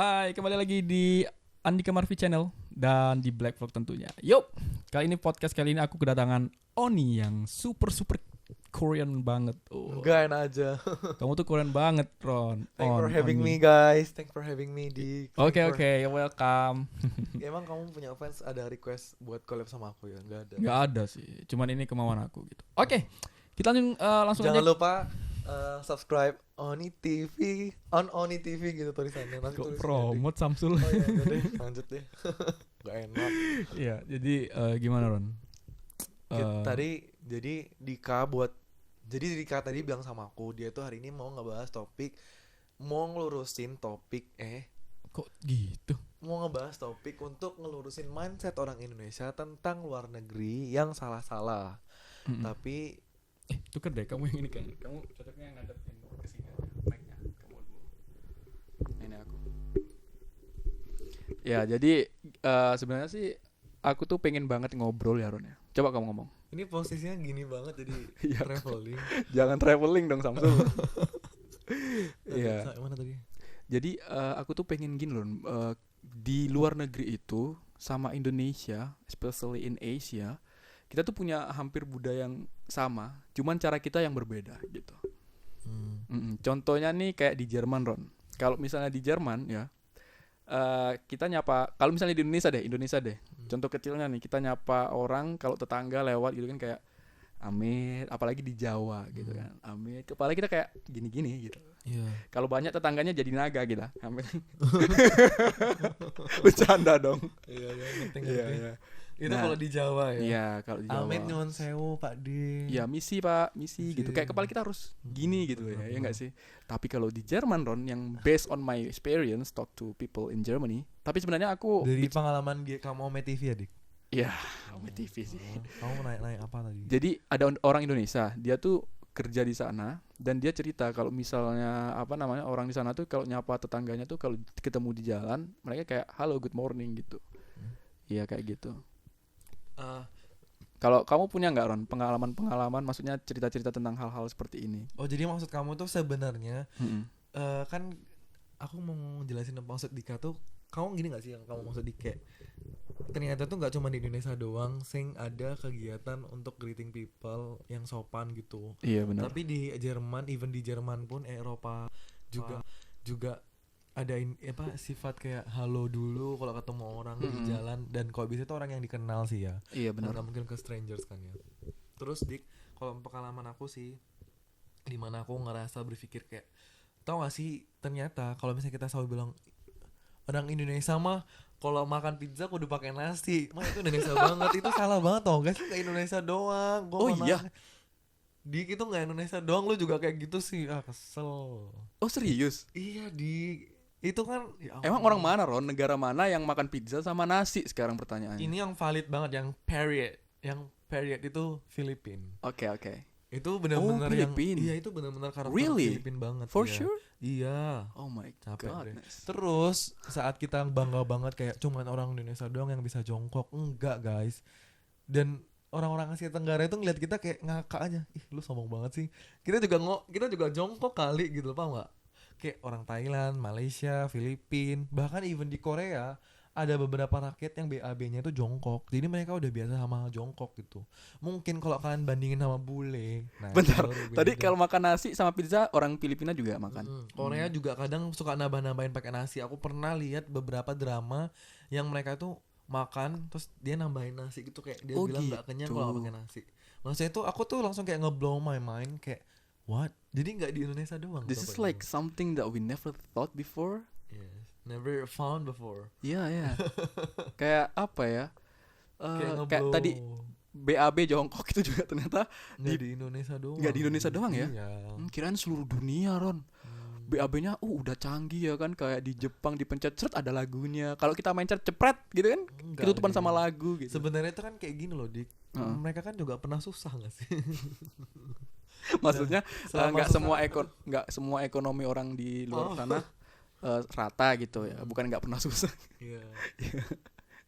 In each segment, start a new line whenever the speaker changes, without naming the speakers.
Hai, kembali lagi di Andika Marvi Channel dan di Black Vlog tentunya. Yuk, kali ini aku kedatangan Oni yang super Korean banget.
Enggak, enak aja.
Kamu tuh Korean banget, Ron.
Thanks for having
Oni.
me, guys. Thanks for having me di.
Oke, welcome.
Emang kamu punya fans ada request buat collab sama aku ya? Enggak ada.
Gak ada sih, cuman ini kemauan aku gitu. Oke, kita langsung
Jangan
aja.
lupa subscribe Oni TV, Oni TV gitu tulisannya. Nanti
Kok
tulisannya
promote Samsul?
Oh iya, udah deh, lanjut deh. Gak enak.
Iya, jadi gimana Ron?
Jadi Dika tadi bilang sama aku, dia tuh hari ini mau ngebahas topik, mau ngelurusin topik
Kok gitu?
mau ngebahas topik untuk ngelurusin mindset orang Indonesia tentang luar negeri yang salah-salah. Tapi
Tuker deh, kamu yang ini kan. Kamu cocoknya ngadepin ke sini aja. Mic-nya kamu dulu. Ini aku. Ya, jadi sebenarnya sih aku tuh pengen banget ngobrol ya Ron ya. Coba kamu ngomong.
ini posisinya gini banget jadi
Iya.
traveling.
Jangan traveling dong Samsul. Iya.
Mana tadi?
Jadi aku tuh pengen gini Ron. Di luar negeri itu sama Indonesia, especially in Asia, kita tuh punya hampir budaya yang sama, cuman cara kita yang berbeda gitu. Contohnya nih kayak di Jerman Ron. Kalau misalnya di Jerman ya, kita nyapa. Kalau misalnya di Indonesia deh. Contoh kecilnya nih, kita nyapa orang kalau tetangga lewat gitu kan kayak Amit, apalagi di Jawa gitu kan. Amit, kepala kita kayak gini-gini gitu.
Iya.
Kalau banyak tetangganya jadi naga gitu. Amit. Bercanda dong.
Iya, ngerti.
Iya.
Itu
Nah,
kalau di Jawa ya.
Iya, kalau di Jawa.
Amit nyuwun sewu, Pak D.
Ya misi Pak, misi gitu. Kayak kepala kita harus gini gitu ya nggak sih? Tapi kalau di Jerman Ron, yang based on my experience talk to people in Germany. Tapi sebenarnya aku
Dari pengalaman kamu Ome TV ya, Dik?
ya TV sih.
Kamu naik apa tadi?
Jadi ada orang Indonesia, dia tuh kerja di sana dan dia cerita kalau misalnya orang di sana tuh kalau nyapa tetangganya tuh kalau ketemu di jalan, mereka kayak halo good morning gitu. Iya kayak gitu. Kalau kamu punya nggak Ron pengalaman, maksudnya cerita-cerita tentang hal-hal seperti ini?
Oh, jadi maksud kamu tuh sebenarnya kan aku mau jelasin maksud Dika tuh, kamu gini nggak sih yang kamu maksud Dika? Ternyata tuh nggak cuma di Indonesia doang sing ada kegiatan untuk greeting people yang sopan gitu.
Iya benar.
Tapi di Jerman, even di Jerman pun Eropa juga ada sifat kayak halo dulu kalau ketemu orang di jalan, dan kalau bisa itu orang yang dikenal sih ya.
Iya benar.
Nggak mungkin ke strangers kan ya. Terus Dik, kalau pengalaman aku sih, dimana aku ngerasa berpikir kayak, tau gak sih ternyata kalau misalnya kita selalu bilang orang Indonesia mah kalau makan pizza kudu pakai nasi, mah itu Indonesia banget. Itu salah banget tau gak sih? Nggak Indonesia doang.
Oh iya.
Dik, itu nggak Indonesia doang, lu juga kayak gitu sih. Kesel.
Oh serius?
Iya Dik, itu kan ya
Emang orang mana Ron? Negara mana yang makan pizza sama nasi sekarang pertanyaannya?
ini yang valid banget, yang period itu Filipina.
Oke.
Itu benar-benar yang
Filipina.
iya, itu benar-benar karakter
Really?
Filipina banget.
For
iya.
sure?
Iya.
Oh my
Capek deh.
goodness.
Terus saat kita bangga banget kayak cuman orang Indonesia doang yang bisa jongkok, enggak guys. Dan orang-orang Asia Tenggara itu ngeliat kita kayak ngakak aja. Ih, lu sombong banget sih. Kita juga jongkok kali gitu, paham gak? Kayak orang Thailand, Malaysia, Filipina, bahkan even di Korea ada beberapa rakyat yang BAB-nya itu jongkok. Jadi mereka udah biasa sama jongkok gitu. Mungkin kalau kalian bandingin sama bule. Nah,
Bentar,
baru beda.
tadi kalau makan nasi sama pizza orang Filipina juga makan.
Korea juga kadang suka nambah-nambahin pakai nasi. Aku pernah lihat beberapa drama yang mereka tuh makan terus dia nambahin nasi gitu, kayak dia
Oh,
bilang nggak
gitu.
kenyang kalau nggak pakai nasi. Maksudnya tuh aku tuh langsung kayak ngeblow my mind kayak what? Jadi nggak di Indonesia doang.
This is like something that we never thought before.
yes, never found before.
Iya. Kayak apa ya? Kayak
ngeblow.
tadi BAB jongkok itu juga ternyata
nggak di Indonesia doang.
nggak di Indonesia doang ya?
Iya.
Kirain seluruh dunia Ron. BAB-nya udah canggih ya kan, kayak di Jepang dipencet ceret ada lagunya. Kalau kita main cepret gitu kan
Enggak,
ketutupan
Dik.
sama lagu gitu.
Sebenarnya itu kan kayak gini loh, Dik. Mereka kan juga pernah susah nggak sih?
Maksudnya
selama
nggak semua ekonomi orang di luar sana rata gitu ya. Bukan nggak pernah susah.
Iya.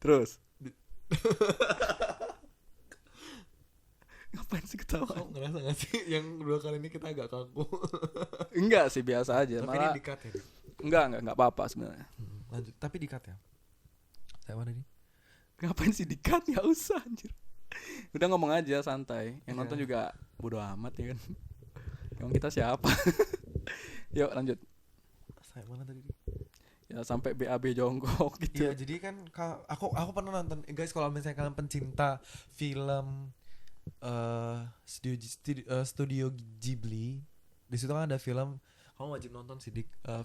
Terus ngapain sih ketawa?
Kamu ngerasa gak sih yang 2 kali ini kita agak kaku?
Enggak sih, biasa aja.
Tapi
Malah
ini di-cut ya, Dik?
enggak apa-apa sebenarnya.
lanjut. Tapi di-cut ya. Saya mana nih?
Ngapain sih di-cut? Nggak usah anjir. Udah ngomong aja santai. Yang
Iya.
nonton juga bodo amat ya kan. Emang kita siapa? Yuk lanjut.
Saya mana tadi?
Ya sampai BAB jongkok gitu.
Iya, jadi kan aku pernah nonton, guys, kalau misalnya kalian pencinta film studio Ghibli, di situ kan ada film, kamu wajib nonton sih,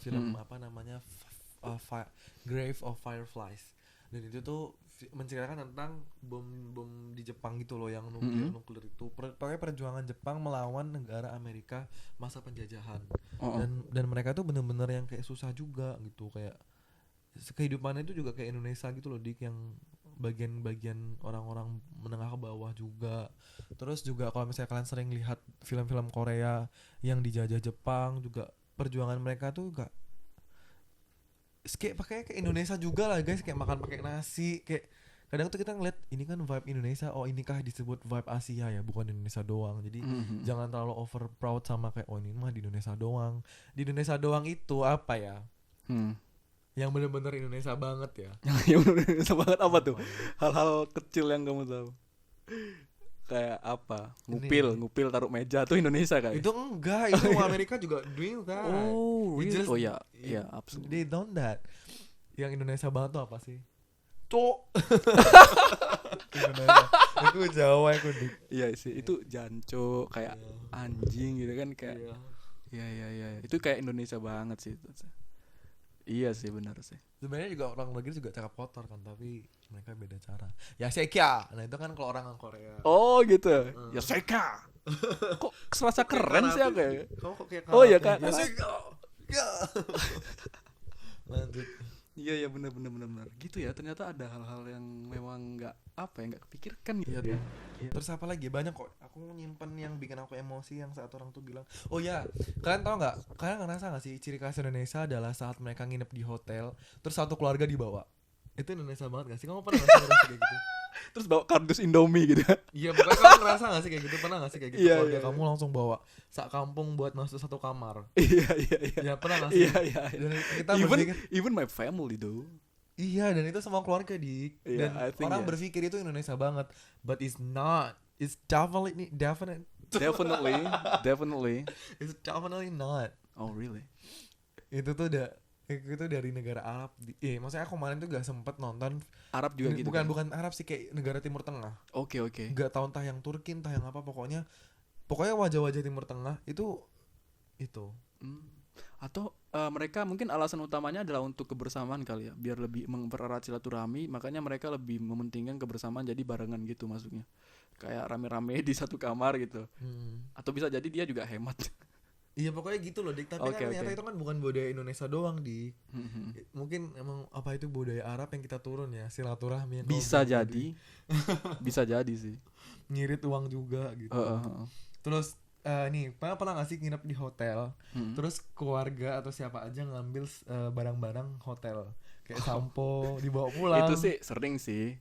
film apa namanya, Grave of Fireflies. Dan itu tuh menceritakan tentang bom di Jepang gitu loh, yang nuklir itu. Pokoknya perjuangan Jepang melawan negara Amerika masa penjajahan. Dan mereka tuh bener-bener yang kayak susah juga gitu, kayak kehidupannya itu juga kayak Indonesia gitu loh, Dik, yang bagian-bagian orang-orang menengah ke bawah juga. Terus juga kalau misalnya kalian sering lihat film-film Korea yang dijajah Jepang juga, perjuangan mereka tuh gak kayak pakai ke Indonesia juga lah, guys, kayak makan pakai nasi. Kayak kadang tuh kita ngeliat ini kan vibe Indonesia, oh inikah disebut vibe Asia ya, bukan Indonesia doang. Jadi jangan terlalu over proud sama kayak oh ini mah di Indonesia doang. Di Indonesia doang itu apa ya? Yang bener-bener Indonesia banget ya.
Yang bener-bener banget apa tuh? Hal-hal kecil yang kamu tahu. Kayak apa? Ngupil taruh meja tuh Indonesia kayak.
Itu enggak, itu Amerika juga doing that.
Oh, really?
Just,
oh ya, ya, absolutely.
They done that. Yang Indonesia banget tuh apa sih? Cok. Indonesia. Aku Jawa, aku Dik.
Iya sih, itu janco kayak anjing gitu kan, kayak. Iya. Itu kayak Indonesia banget sih itu. Iya sih, benar sih.
Sebenarnya juga orang negeri juga cakap kotor kan, tapi mereka beda cara. Ya Seka. Nah, itu kan kalau orang Korea.
Oh, gitu. Ya Seka. Kok serasa keren sih aku ya?
Kamu kok kayak
Oh iya kan.
Ya Seka. Ya. Lanjut.
Iya benar. Gitu ya, ternyata ada hal-hal yang memang nggak kepikirkan gitu.
Iya. Terus apa lagi? Banyak kok. Aku nyimpen yang bikin aku emosi yang saat orang tuh bilang, oh ya, kalian tahu nggak? Kalian ngerasa nggak sih ciri khas Indonesia adalah saat mereka nginep di hotel, terus satu keluarga dibawa. Itu Indonesia banget nggak sih? Kamu pernah ngerasa kayak gitu?
Terus bawa kardus Indomie gitu.
Iya, pokoknya kamu ngerasa nggak sih kayak gitu? Pernah nggak sih kayak gitu?
Iya,
Keluarga
iya.
kamu langsung bawa sak kampung buat masuk satu kamar.
Iya.
Ya pernah nggak sih?
Iya.
Dan kita
Even
berpikir,
even my family though.
iya, dan itu semua keluarga Dik.
Iya,
Dan
I think
orang
yes.
berpikir itu Indonesia banget, but it's not. It's definitely
Definitely.
it's definitely not.
Oh really?
Itu dari negara Arab. Maksudnya aku kemarin tuh gak sempet nonton.
Arab juga gitu.
Bukan Arab sih, kayak negara Timur Tengah.
Oke.
Gak tahu entah yang Turki, entah yang apa, pokoknya wajah-wajah Timur Tengah itu.
Atau mereka mungkin alasan utamanya adalah untuk kebersamaan kali ya, biar lebih mempererat silaturahmi, makanya mereka lebih mementingkan kebersamaan, jadi barengan gitu masuknya, kayak rame-rame di satu kamar gitu. Atau bisa jadi dia juga hemat.
Iya pokoknya gitu loh Dik. Tapi kan ternyata itu kan bukan budaya Indonesia doang Dik. Mungkin emang apa itu budaya Arab yang kita turun ya, silaturahmi yang
Bisa jadi bisa jadi sih.
ngirit uang juga gitu. Terus nih pernah gak sih nginep di hotel, terus keluarga atau siapa aja ngambil barang-barang hotel kayak sampo dibawa pulang.
Itu sih sering sih.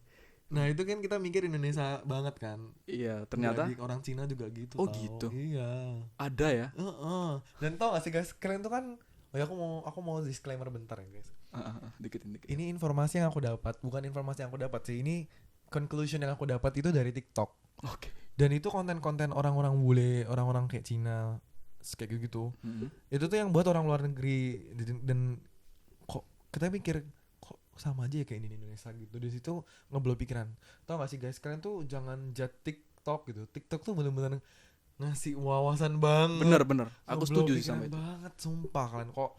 Nah itu kan kita mikir Indonesia banget kan.
Iya, ternyata
orang Cina juga gitu.
Oh
tau.
gitu.
Iya.
Ada ya.
Dan tau gak sih guys, kalian tuh kan, aku mau disclaimer bentar ya guys.
Dikit.
Ini informasi yang aku dapat, bukan informasi yang aku dapat sih. Ini conclusion yang aku dapat itu dari TikTok.
Oke.
Dan itu konten-konten orang-orang bule, orang-orang kayak Cina, kayak gitu. Itu tuh yang buat orang luar negeri, dan kok kita mikir kok sama aja ya kayak ini di Indonesia gitu. Di situ ngeblow pikiran. Tau gak sih guys, kalian tuh jangan judge TikTok gitu. TikTok tuh bener-bener ngasih wawasan banget.
Bener. Aku setuju sih sama itu.
Banget, sumpah kalian kok.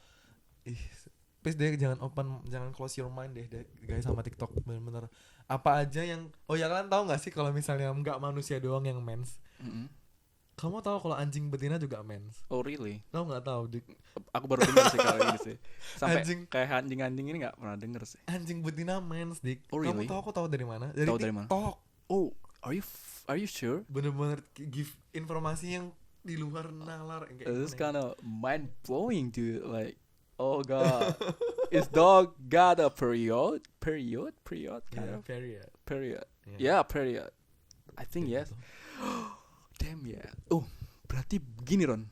Please deh jangan close your mind deh guys sama TikTok. Bener-bener apa aja yang kalian tahu nggak sih kalau misalnya nggak manusia doang yang mens. Kamu tahu kalau anjing betina juga mens?
Oh really?
Kamu nggak tahu Dik?
Aku baru dengar sih kalau ini sih. Sampai
Anjing.
kayak anjing ini nggak pernah denger sih.
Anjing betina mens Dik.
Oh, really?
Kamu tahu aku tahu dari mana?
Tahu dari mana?
TikTok.
Oh, are you sure?
Bener-bener give informasi yang di luar nalar kayak
This
gimana ya?
kind of mind blowing dude, like oh god. Is dog got a period kind
Yeah,
of
period.
Yeah, period. I think
Kayak
yes.
gitu.
Damn yeah. Oh, berarti begini Ron.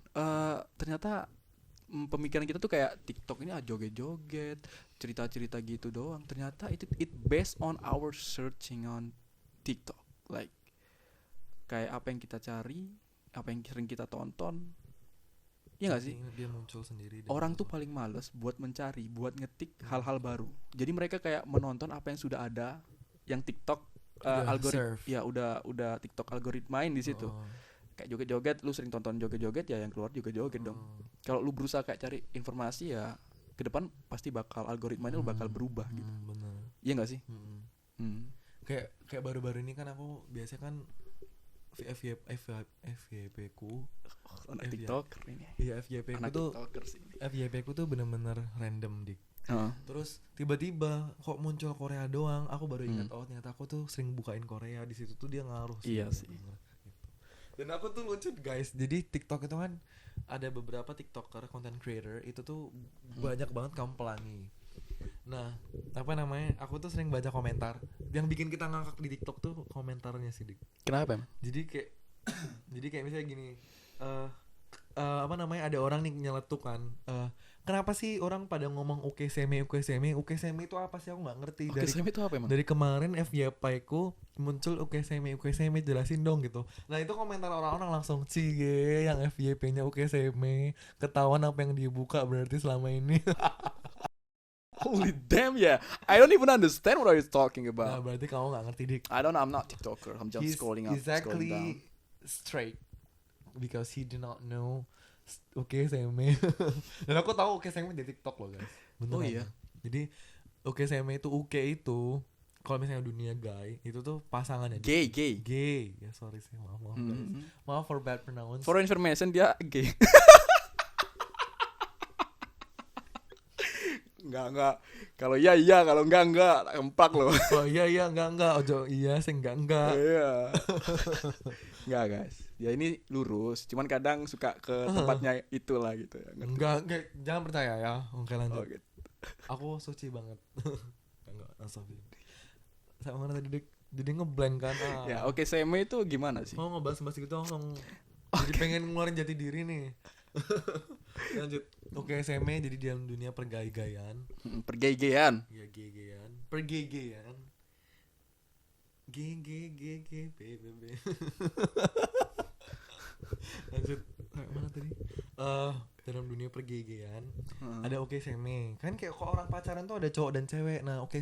Ternyata pemikiran kita tuh kayak TikTok ini joget-joget, cerita-cerita gitu doang. Ternyata it based on our searching on TikTok. Like kayak apa yang kita cari, apa yang sering kita tonton. Iya gak sih?
Dia muncul sendiri dan
Orang tuh
keluar.
paling males buat mencari, buat ngetik hal-hal baru. Jadi mereka kayak menonton apa yang sudah ada, yang TikTok
Udah
algoritma
serve.
ya udah TikTok algoritmain di situ.
Oh,
Kayak joget-joget, lu sering tonton joget-joget ya yang keluar juga joget dong.
oh.
Kalau lu berusaha kayak cari informasi ya ke depan pasti bakal algoritmanya lu bakal berubah gitu.
Bener.
Iya gak sih?
Mm.
Hmm.
Kayak baru-baru ini kan aku biasanya kan FYP ku
Anak
Iya.
TikToker ini.
iya FYP ku
Anak
tuh
TikToker sih.
FYP ku tuh bener-bener random dik.
Heeh.
Terus tiba-tiba kok muncul Korea doang. Aku baru ingat oh ternyata aku tuh sering bukain Korea, di situ tuh dia ngaruh sih.
Iya sih.
bener-bener gitu. Dan aku tuh lucu guys. Jadi TikTok itu kan ada beberapa TikToker, content creator itu tuh banyak banget kamu pelangi. Nah, apa namanya? Aku tuh sering baca komentar. Yang bikin kita ngakak di TikTok tuh komentarnya sih, Dik.
Kenapa emang?
Jadi kayak jadi kayak misalnya gini, apa namanya? Ada orang nih nyeletuk kan. Kenapa sih orang pada ngomong oke seme itu apa sih, aku nggak ngerti.
Oke, Sam itu apa emang?
Dari kemarin FYP ku muncul oke seme jelasin dong gitu. Nah itu komentar orang-orang langsung cie yang FYP-nya oke seme, ketahuan apa yang dibuka berarti selama ini.
Holy damn yeah. I don't even understand what are you talking
Nah
about.
berarti kamu nggak ngerti dik.
I don't know, I'm not TikToker. I'm just scrolling up,
He's
scrolling down.
actually straight because he did not know oke seme. Dan aku tahu oke seme di TikTok loh guys. Beneran.
Oh iya.
Jadi oke seme itu oke itu kalau misalnya dunia gay itu tuh pasangannya
Gay.
gay ya, sorry sih, maaf guys.
Mhm.
Maaf for bad pronounce.
For information dia gay. Enggak. Kalau iya, kalau enggak. Empak loh.
Oh iya enggak ojo iya sih enggak.
Iya. Enggak, guys. Ya ini lurus, cuman kadang suka ke tempatnya itulah gitu ya. Ngerti?
Enggak jangan percaya ya. Oke lanjut.
Oh, gitu.
Aku suci banget. Enggak asabi. Saya mana tadi dik, jadi ngeblank kan.
Ya, oke, seme itu gimana sih?
Mau ngebahas gitu langsung jadi pengen ngeluarin jati diri nih. Lanjut. Oke seme jadi di dalam dunia pergay-gayan.
Pergay-gayan.
Ya gay-gayan. Pergay-gayan. BBB. Lanjut. Mana tadi? Dalam dunia pergay-gayan ada oke seme. Kan kayak kok orang pacaran tuh ada cowok dan cewek. Nah, oke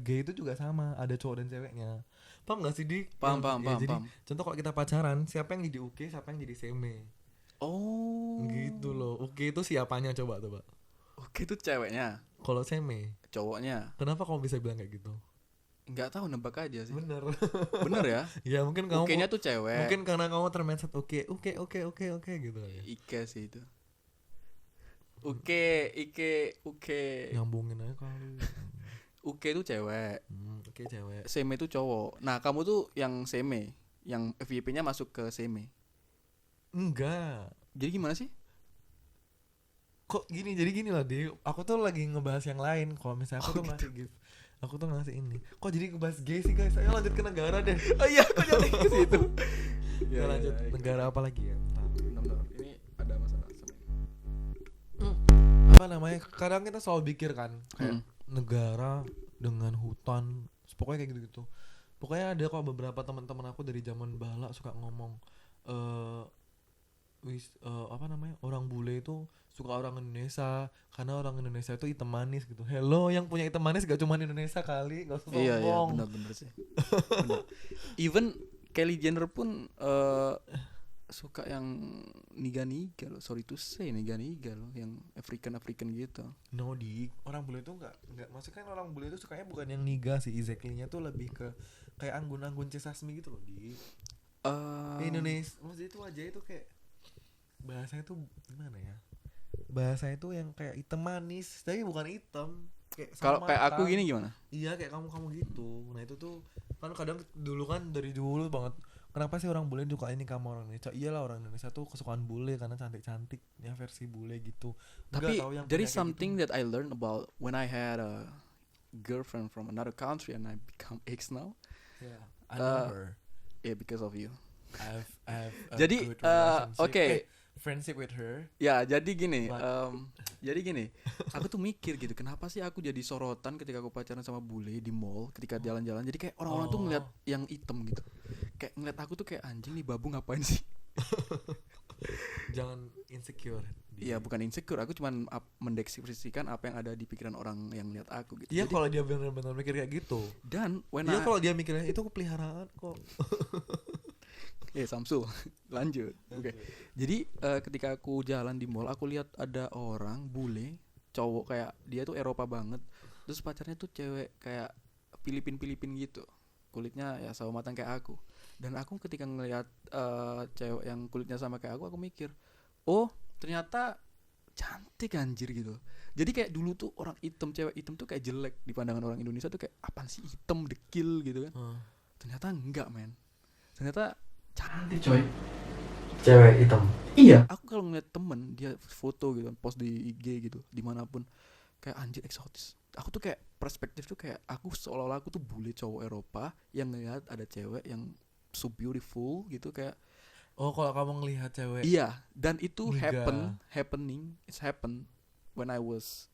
gay itu juga sama, ada cowok dan ceweknya. Paham gak sih, Dik?
Paham.
Jadi contoh kalau kita pacaran, siapa yang jadi oke, siapa yang jadi seme.
Oh.
Gitu loh. Oke itu siapanya coba.
Oke itu ceweknya,
Kalau seme,
cowoknya.
kenapa kamu bisa bilang kayak gitu?
Enggak tahu, nebak aja sih.
Bener.
Bener ya?
Ya mungkin kamu
Oke-nya tuh cewek.
mungkin karena kamu termindset oke gitu ya.
Ike sih itu. Oke.
Nyambungin aja kali.
Uke itu cewek,
Oke cewek.
seme itu cowok. Nah, kamu tuh yang seme, yang FYP-nya masuk ke seme.
Enggak.
Jadi gimana sih?
Kok gini? Jadi gini lah, Dik. Aku tuh lagi ngebahas yang lain. Kalau misalnya aku
Oh,
tuh ngasih gift. Aku tuh ngasih ini. Kok jadi ngebahas gay sih, guys? Ayo lanjut ke negara deh.
Oh iya, aku jadi ke situ.
Ya, lanjut. Negara apa lagi ya?
Bentar. Ini ada masalah sama ini.
Apa namanya? Kadang kita selalu pikir kan kayak negara dengan hutan, pokoknya kayak gitu-gitu. Pokoknya ada kok beberapa teman-teman aku dari zaman bala suka ngomong apa namanya, orang bule itu suka orang Indonesia karena orang Indonesia itu hitam manis gitu. Hello, yang punya hitam manis gak cuma Indonesia kali, gak usah
Iya,
sombong.
benar sih. Benar. Even Kylie Jenner pun suka yang niga-niga loh. Sorry to say, niga-niga loh, yang African gitu.
No dik, orang bule itu nggak maksudnya kan orang bule itu sukanya bukan yang niga sih, exactly-nya tuh lebih ke kayak anggun-anggun cesasmi gitu loh dik. Indonesia, maksudnya itu aja itu kayak bahasanya tuh gimana ya? Bahasa itu yang kayak hitam manis, tapi bukan hitam.
Kalau kayak aku gini gimana?
Iya kayak kamu gitu. Nah itu tuh kan kadang dulu kan dari dulu banget. Kenapa sih orang bule suka ini kamu orang Indonesia? Iyalah orang Indonesia tuh kesukaan bule karena cantik-cantik ya, versi bule gitu.
Tapi
Nggak tahu yang
there
punya
is
kayak
something
gitu.
that I learned about when I had a girlfriend from another country and I become ex now.
Yeah, I know her.
Yeah, because of you.
I've a
Jadi,
good relationship.
oke.
friendship with her.
Ya, jadi gini,
But-
aku tuh mikir gitu, kenapa sih aku jadi sorotan ketika aku pacaran sama bule di mall, ketika jalan-jalan. Jadi kayak orang-orang tuh ngeliat yang hitam gitu. Kayak ngeliat aku tuh kayak anjing nih babu ngapain sih?
Jangan insecure.
Iya, bukan insecure, aku cuman mendeskripsikan apa yang ada di pikiran orang yang lihat aku gitu.
Iya,
Jadi-
kalau dia benar-benar mikir kayak gitu.
dan
Iya, kalau dia mikirnya itu peliharaan kok.
Samsul, lanjut. Oke. Jadi ketika aku jalan di mall, aku lihat ada orang bule, cowok kayak dia tuh Eropa banget. Terus pacarnya tuh cewek kayak Filipin gitu. Kulitnya ya sama matang kayak aku. Dan aku ketika ngelihat cewek yang kulitnya sama kayak aku mikir, "Oh, ternyata cantik anjir," gitu. Jadi kayak dulu tuh orang hitam, cewek hitam tuh kayak jelek di pandangan orang Indonesia tuh kayak apaan sih hitam dekil gitu kan. Ternyata enggak, men. Ternyata cantik coy.
Cewek hitam.
Iya. Aku kalau ngeliat temen dia foto gitu, post di IG gitu, dimanapun, kayak anjir eksotis. Aku tuh kayak perspektif tuh kayak aku seolah-olah aku tuh bule cowok Eropa yang ngeliat ada cewek yang so beautiful gitu kayak.
Oh, kalau kamu ngelihat cewek.
Iya. Dan itu
Niga.
it's happen when I was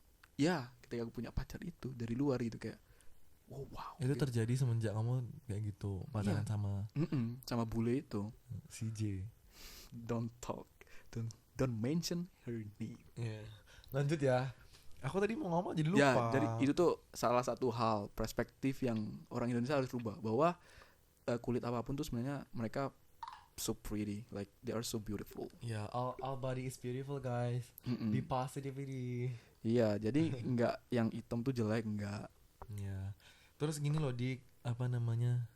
ketika aku punya pacar itu dari luar gitu kayak wow.
Itu
gitu.
terjadi semenjak kamu kayak gitu pacaran
Iya.
sama
Sama bule itu.
CJ.
Don't talk, don't mention her name.
Iya. Lanjut ya. Aku tadi mau ngomong jadi lupa.
Ya, jadi itu tuh salah satu hal perspektif yang orang Indonesia harus rubah, bahwa kulit apapun tuh sebenarnya mereka so pretty, like they are so beautiful.
Ya, all body is beautiful, guys.
Mm-mm.
Be positivity.
Iya, jadi nggak yang hitam tuh jelek, nggak.
Ya. Terus gini loh, di apa namanya?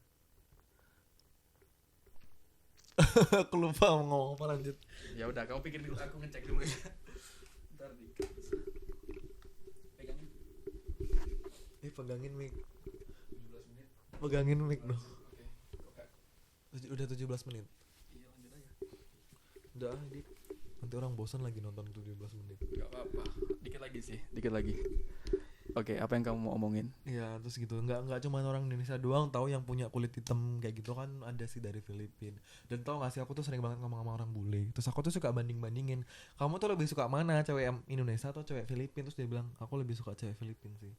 Aku lupa mau ngomong apa, lanjut.
Ya udah, kamu pikir dulu, aku ngecek dulu ya. Ntar pegangin
Pegangin mic.
17 menit.
Pegangin mic dong.
Oke.
Udah 17 menit.
Iya, lanjut aja.
Udah, Dik. Nanti orang bosan lagi nonton 17 menit.
Gak apa-apa. Dikit lagi. Oke, apa yang kamu mau omongin?
Ya, terus gitu. Enggak cuma orang Indonesia doang tahu yang punya kulit hitam kayak gitu kan, ada sih dari Filipina. Dan tau gak sih, aku tuh sering banget ngomong sama orang bule. Terus aku tuh suka banding-bandingin. Kamu tuh lebih suka mana, cewek Indonesia atau cewek Filipina? Terus dia bilang, aku lebih suka cewek Filipina sih.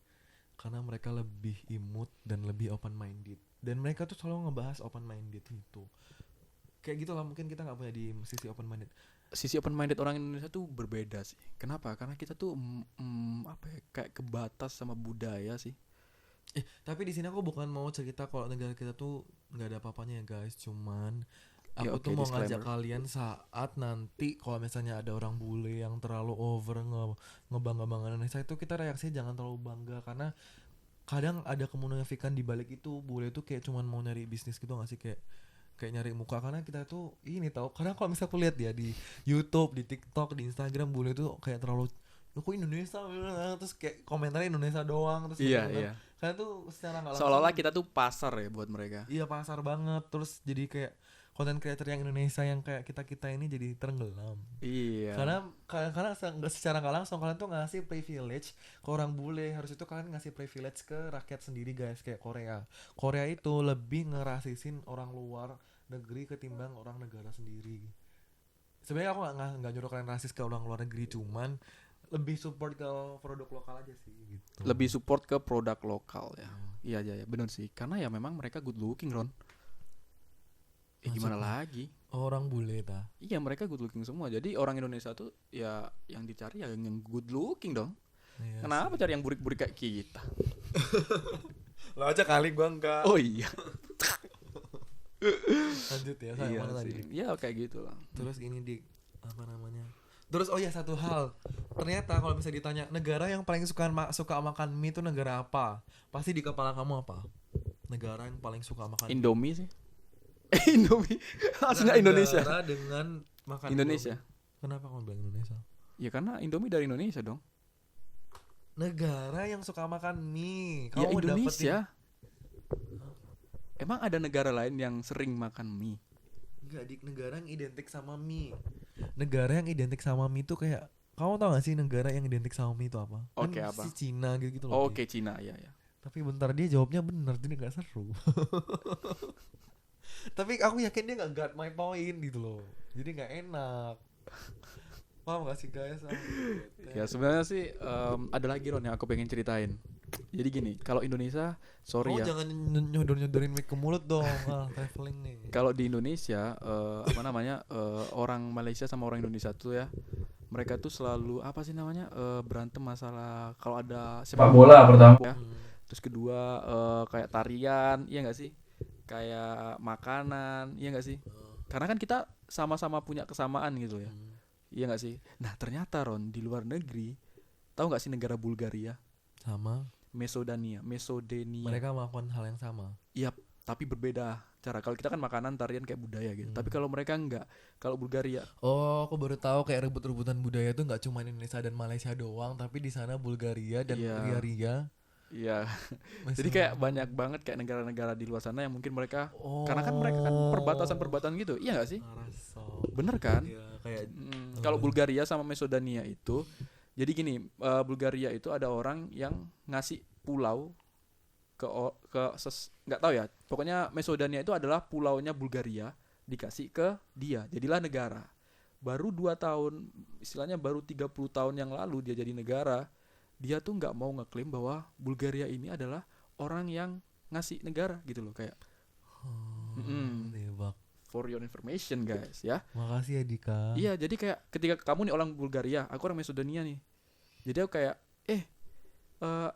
Karena mereka lebih imut dan lebih open minded. Dan mereka tuh selalu ngebahas open minded itu. Kayak gitu lah, mungkin kita nggak punya di sisi open minded.
Sisi open minded orang Indonesia tuh berbeda sih. Kenapa? Karena kita tuh kayak kebatas sama budaya sih.
Tapi di sini aku bukan mau cerita kalau negara kita tuh nggak ada apa-apanya ya guys. Cuman aku
Ya, oke,
tuh mau ngajak
disclaimer.
kalian saat nanti kalau misalnya ada orang bule yang terlalu over ngebangga-banggain Indonesia, itu kita reaksinya jangan terlalu bangga, karena kadang ada kemunafikan di balik itu. Bule tuh kayak cuman mau nyari bisnis gitu nggak sih, kayak nyari muka. Karena kita tuh ini tahu, karena kalau misalnya aku lihat ya di YouTube, di TikTok, di Instagram, bule tuh kayak terlalu aku Indonesia, terus kayak komentarnya Indonesia doang, terus
Iya,
gitu kan.
iya.
Karena tuh secara nggak langsung
Seolah-olah kita tuh pasar ya buat mereka.
iya pasar banget. Terus jadi kayak konten creator yang Indonesia yang kayak kita ini jadi tenggelam.
Iya.
Karena secara nggak langsung kalian tuh ngasih privilege ke orang bule. Harus itu kalian ngasih privilege ke rakyat sendiri guys. Kayak Korea itu lebih ngerasisin orang luar negeri ketimbang orang negara sendiri. Sebenarnya aku nggak nyuruh kalian rasis ke orang luar negeri, cuman lebih support ke produk lokal aja sih gitu.
Lebih support ke produk lokal ya. Iya, benar sih. Karena ya memang mereka good looking, Ron. Gimana
Maksudnya?
lagi?
Orang bule ta.
Iya, mereka good looking semua. Jadi orang Indonesia tuh ya yang dicari ya yang good looking dong.
Iya
Kenapa
sih.
cari yang burik-burik kayak kita?
Lo aja kali gua enggak.
Oh iya.
Lanjut ya, saya
Iya
mana tadi?
sih. Ya kayak gitu lah.
Terus ini apa namanya? Terus oh ya, satu hal. Ternyata kalau bisa ditanya negara yang paling suka makan mie itu negara apa? Pasti di kepala kamu apa? Negara yang paling suka makan
Indomie sih. Indomie. Aslinya Indonesia.
Negara dengan makan
Indonesia.
Indomie. Kenapa kamu bilang Indonesia?
Ya karena Indomie dari Indonesia dong.
Negara yang suka makan mie.
Ya
Kamu
Indonesia. Emang ada negara lain yang sering makan mie?
Enggak, di negara yang identik sama mie. Negara yang identik sama mie itu kayak, kamu tau gak sih negara yang identik sama mie itu apa?
Oke,
Kan
apa?
si Cina gitu loh.
Oke, Cina, ya.
Tapi bentar, dia jawabnya benar, jadi gak seru. Tapi aku yakin dia gak got my point gitu loh. Jadi gak enak. Paham gak sih guys?
Ya sebenarnya sih ada lagi Ron yang aku pengen ceritain. Jadi gini, kalau Indonesia, sorry
Kamu
ya,
jangan nyodor-nyodorin mic ke mulut dong. Traveling nih.
kalau di Indonesia apa namanya orang Malaysia sama orang Indonesia tuh ya, mereka tuh selalu apa sih namanya berantem masalah kalau ada sepak bola pertama ya. Terus kedua kayak tarian, iya nggak sih? Kayak makanan, iya nggak sih? Karena kan kita sama-sama punya kesamaan gitu ya, iya nggak sih? Nah ternyata Ron di luar negeri, tahu nggak sih negara Bulgaria,
Sama.
Mesodenia.
Mereka melakukan hal yang sama.
Iya, tapi berbeda cara. Kalau kita kan makanan, tarian kayak budaya gitu. Tapi
Hmm.
kalau mereka enggak. Kalau Bulgaria,
Oh, aku baru tahu kayak rebut-rebutan budaya itu nggak cuma Indonesia dan Malaysia doang, tapi di sana Bulgaria dan
iya,
Ria-Ria
iya.
masih
Jadi kayak banyak banget kayak negara-negara di luar sana yang mungkin mereka,
oh
karena kan mereka kan perbatasan-perbatasan gitu, iya nggak sih?
ngerasa.
Bener kan?
Iya, kayak
Kalau Bulgaria sama Macedonia itu, jadi gini, Bulgaria itu ada orang yang ngasih pulau nggak tahu ya. Pokoknya Macedonia itu adalah pulaunya Bulgaria dikasih ke dia, jadilah negara. Baru 2 tahun, istilahnya baru 30 tahun yang lalu dia jadi negara. Dia tuh nggak mau ngeklaim bahwa Bulgaria ini adalah orang yang ngasih negara gitu loh, kayak
Debak.
for your information guys ya.
Makasih ya Dika.
Iya, jadi kayak ketika kamu nih orang Bulgaria, aku orang Macedonia nih. Jadi aku kayak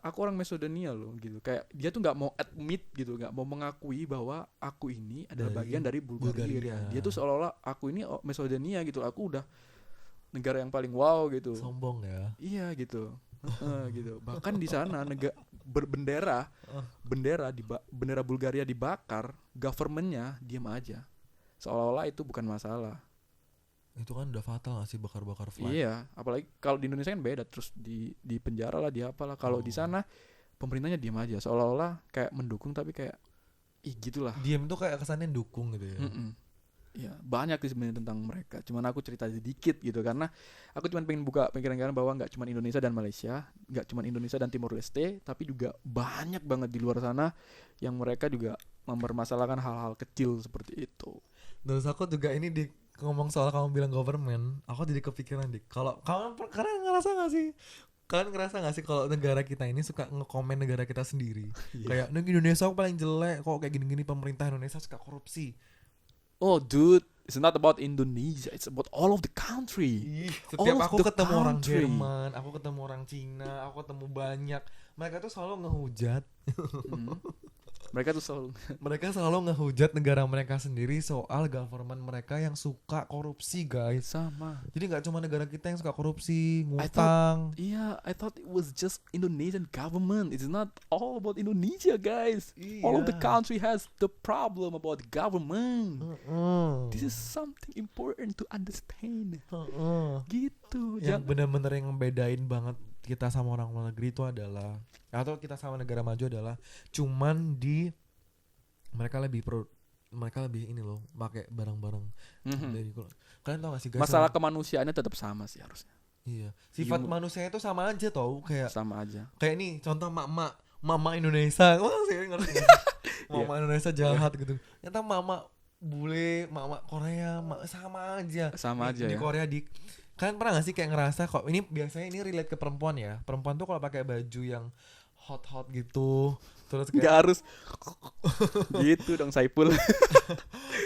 aku orang Macedonia loh gitu. Kayak dia tuh nggak mau admit gitu, nggak mau mengakui bahwa aku ini adalah
Dari
bagian dari Bulgaria.
Bulgaria.
Dia tuh seolah-olah aku ini Macedonia gitu. Aku udah negara yang paling wow gitu.
Sombong ya.
Iya gitu. Gitu. Bahkan di sana berbendera bendera Bulgaria dibakar, governmentnya diam aja. Seolah-olah itu bukan masalah.
Itu kan udah fatal gak sih bakar-bakar flag?
Iya, apalagi kalau di Indonesia kan beda, terus di penjara lah, dia apalah. Kalau di sana pemerintahnya diam aja, seolah-olah kayak mendukung tapi kayak gitulah.
Diem tuh kayak kesannya dukung gitu ya.
Ya, banyak sih sebenarnya tentang mereka. Cuman aku cerita sedikit gitu karena aku cuma pengen buka pikiran bahwa nggak cuma Indonesia dan Malaysia, nggak cuma Indonesia dan Timor Leste, tapi juga banyak banget di luar sana yang mereka juga mempermasalahkan hal-hal kecil seperti itu.
Terus aku juga ini di ngomong soal kamu bilang government, aku jadi kepikiran dik. Kalau kalian ngerasa gak sih? Kalian ngerasa gak sih kalau negara kita ini suka ngekomen negara kita sendiri? Kayak Indonesia paling jelek, kok kayak gini-gini, pemerintah Indonesia suka korupsi.
Oh dude, it's not about Indonesia, it's about all of the country.
Setiap
All of
aku
the
ketemu orang
country.
Jerman, aku ketemu orang Cina, aku ketemu banyak, mereka tuh selalu ngehujat.
Mereka tuh selalu
Mereka selalu ngehujat negara mereka sendiri soal government mereka yang suka korupsi guys.
sama.
Jadi nggak cuma negara kita yang suka korupsi,
I
ngutang.
I thought it was just Indonesian government. It's not all about Indonesia, guys. All of the country has the problem about government. This is something important to understand. Gitu.
Yang benar-benar yang bedain banget kita sama orang luar negeri itu adalah, atau kita sama negara maju adalah, cuman di mereka lebih ini loh, pakai barang-barang dari kalian tau gak sih guys?
Masalah kemanusiaannya tetap sama sih harusnya.
Iya, sifat manusia itu sama aja tau, kayak
Sama aja.
kayak nih contoh mama Indonesia, wah sih ngerti gak sih? Mama Indonesia jahat gitu. Ternyata mama bule, mama Korea sama aja.
Sama aja
Di
ya.
Korea kalian pernah gak sih kayak ngerasa kok ini biasanya ini relate ke perempuan ya. Perempuan tuh kalau pakai baju yang hot gitu, terus kayak
Nggak harus gitu dong Saipul.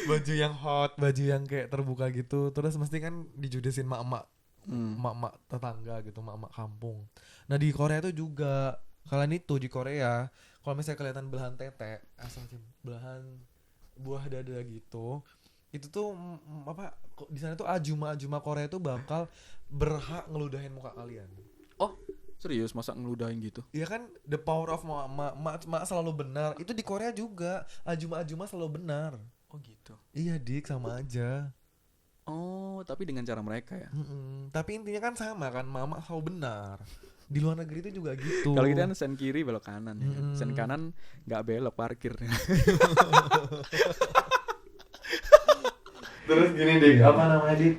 baju yang hot, baju yang kayak terbuka gitu, terus mesti kan dijudesin mak-mak tetangga gitu, mak-mak kampung. Nah di Korea tuh juga kalian itu di Korea kalau misalnya kelihatan belahan tete, belahan buah dada gitu, itu tuh di sana tuh ajuma Korea tuh bakal berhak ngeludahin muka kalian.
Oh, serius masa ngeludahin gitu?
Iya kan, the power of mak selalu benar. Itu di Korea juga, ajuma selalu benar.
Oh gitu.
Iya dik, sama aja.
Oh, tapi dengan cara mereka ya.
Tapi intinya kan sama kan, mama selalu benar. Di luar negeri itu juga gitu.
Kalau kita kan sen kiri belok kanan ya. Sen kanan nggak belok parkir.
Terus gini dik, apa namanya dik?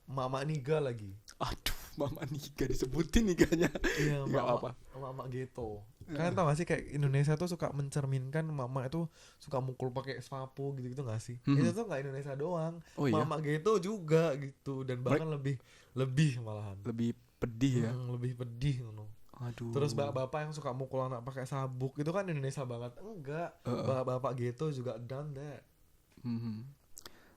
Mama niga lagi.
Aduh, Mama Nika disebutin nikahnya.
Iya,
Nggak apa.
mama gitu. Kalian tau gak sih kayak Indonesia tuh suka mencerminkan mama itu suka mukul pakai sapu gitu-gitu gak sih? Itu tuh gak Indonesia doang.
Oh iya,
Mama gitu juga gitu dan bahkan lebih malahan.
lebih pedih ya.
Lebih pedih ngono.
Aduh.
Terus bapak yang suka mukul anak pakai sabuk itu kan Indonesia banget. Enggak. Bapak gitu juga done that.
Mhm.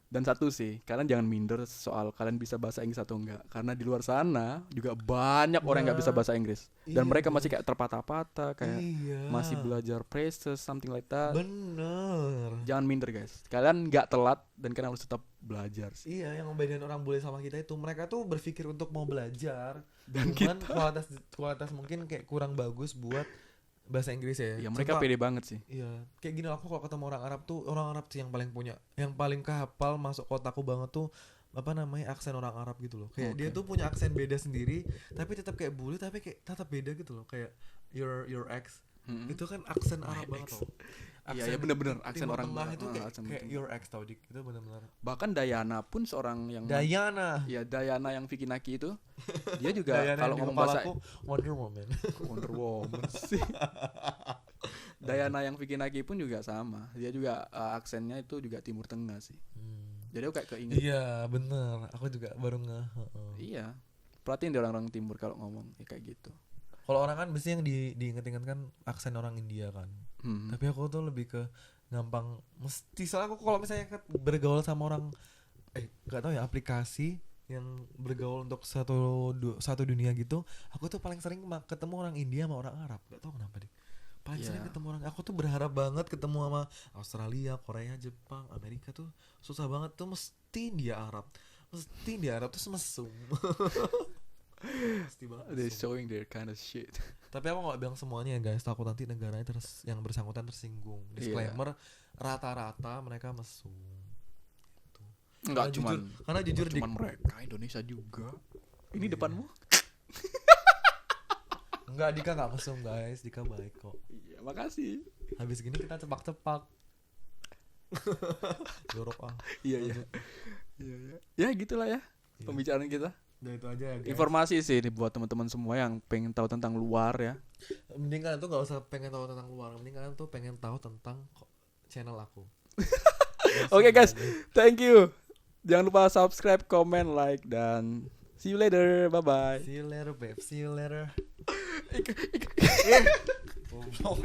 Dan satu sih, kalian jangan minder soal kalian bisa bahasa Inggris atau enggak, karena di luar sana juga banyak orang yang nggak bisa bahasa Inggris dan
Iya,
mereka
guys.
masih kayak terpatah-patah, kayak
Iya.
masih belajar phrases something like that.
Bener.
Jangan minder guys, kalian nggak telat dan kalian harus tetap belajar sih.
Iya, yang membedain orang bule sama kita itu mereka tuh berpikir untuk mau belajar,
Dan
cuman
kita,
kualitas mungkin kayak kurang bagus buat bahasa Inggris ya.
ya mereka
Contoh,
pede banget sih.
iya, kayak gini aku kalau ketemu orang Arab tuh orang Arab sih yang paling punya, yang paling kehafal masuk kotaku banget tuh apa namanya aksen orang Arab gitu loh. Kayak dia
Oke.
tuh punya aksen beda sendiri, tapi tetap kayak bule tapi kayak tetap beda gitu loh. Kayak your ex
Mhm.
itu kan aksen
My
Arab banget
ex.
loh.
Iya, ya bener-bener aksen
Timur
orang
Tengah itu kayak,
aksen
kayak
Timur.
your ex tau dik itu benar-benar.
Bahkan Dayana pun seorang yang
Dayana.
ya Dayana yang Vicky Naki itu dia juga
Dayana
kalau
yang di
ngomong bahasa
kepalaku Wonder Woman.
Wonder Woman sih. Dayana yang Vicky Naki pun juga sama. Dia juga aksennya itu juga Timur Tengah sih. Jadi aku kayak keinget.
Iya bener, aku juga baru
Iya. Perhatiin deh orang-orang Timur kalau ngomong ya kayak gitu.
Kalau orang kan biasanya yang diinget-inget kan aksen orang India kan.
Hmm.
Tapi aku tuh lebih ke gampang mesti soalnya aku kalau misalnya bergaul sama orang nggak tahu ya aplikasi yang bergaul untuk satu dunia gitu, aku tuh paling sering ketemu orang India sama orang Arab. Gak tahu kenapa deh. Paling
Iya.
sering ketemu orang, aku tuh berharap banget ketemu sama Australia, Korea, Jepang, Amerika tuh susah banget tuh mesti dia Arab. Mesti dia Arab tuh mesum. Pasti banget
They
mesum.
showing their kind of shit.
Tapi aku gak bilang semuanya ya guys, takut nanti negaranya yang bersangkutan tersinggung. Disclaimer, rata-rata mereka mesum.
Enggak
Karena
cuman
karena jujur
cuman mereka Indonesia juga. Ini
Iya.
depanmu?
enggak, Dika gak mesum guys, Dika baik kok.
Iya, makasih.
Habis gini kita cepak-cepak. Jorok ah.
Iya, iya. Iya, iya. Ya gitulah ya
Iya.
pembicaraan kita.
Udah itu aja ya guys.
Informasi sih ini buat teman-teman semua yang pengen tahu tentang luar ya.
Mending kalian tuh gak usah pengen tahu tentang luar, mending kalian tuh pengen tahu tentang channel aku.
Oke guys, thank you. Jangan lupa subscribe, comment, like, dan see you later. Bye bye.
See you later babe, see you later.
Ik- ik-
Goblok.